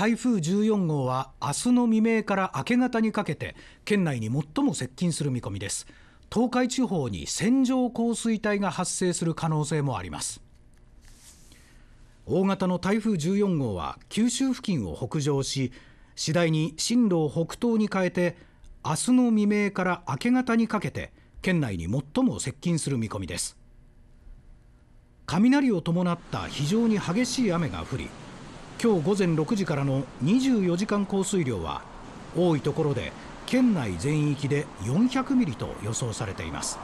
台風14号は明日の未明から明け方にかけて県内に最も接近する見込みです。東海地方に線状降水帯が発生する可能性もあります。大型の台風14号は九州付近を北上し、次第に進路を北東に変えて明日の未明から明け方にかけて県内に最も接近する見込みです。雷を伴った非常に激しい雨が降り、今日午前6時からの24時間降水量は多いところで県内全域で400ミリと予想されています。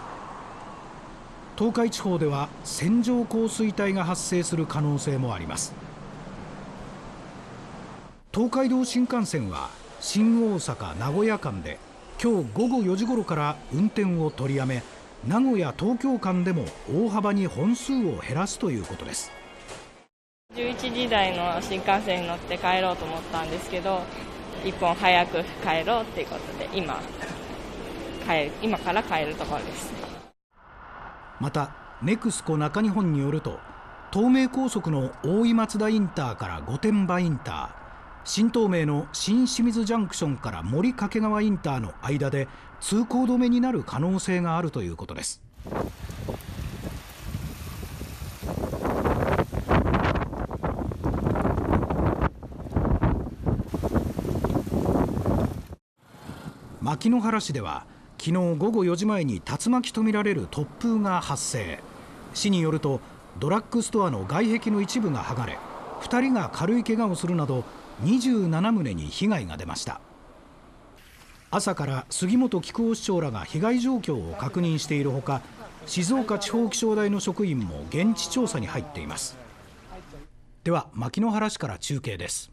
東海地方では線状降水帯が発生する可能性もあります。東海道新幹線は新大阪名古屋間で今日午後4時頃から運転を取りやめ、名古屋東京間でも大幅に本数を減らすということです。11時台の新幹線に乗って帰ろうと思ったんですけど、1本早く帰ろうということで今から帰るところです。またネクスコ中日本によると、東名高速の大井松田インターから御殿場インター、新東名の新清水ジャンクションから森掛川インターの間で通行止めになる可能性があるということです。牧之原市では昨日午後4時前に竜巻とみられる突風が発生。市によるとドラッグストアの外壁の一部が剥がれ、2人が軽い怪我をするなど27棟に被害が出ました。朝から杉本喜久夫市長らが被害状況を確認しているほか、静岡地方気象台の職員も現地調査に入っています。では牧之原市から中継です。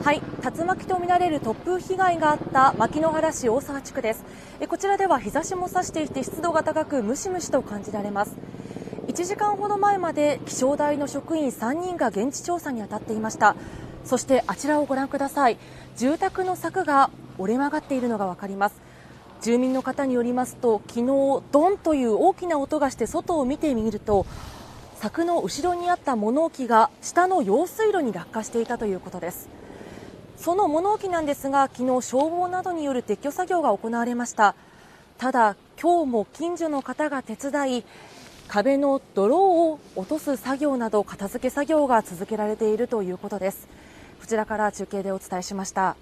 はい、竜巻とみられる突風被害があった牧之原市大沢地区です。こちらでは日差しも差していて湿度が高くムシムシと感じられます。1時間ほど前まで気象台の職員3人が現地調査に当たっていました。そしてあちらをご覧ください。住宅の柵が折れ曲がっているのが分かります。住民の方によりますと、昨日ドンという大きな音がして外を見てみると、柵の後ろにあった物置が下の用水路に落下していたということです。その物置なんですが、昨日消防などによる撤去作業が行われました。ただ今日も近所の方が手伝い、壁の泥を落とす作業など片付け作業が続けられているということです。こちらから中継でお伝えしました。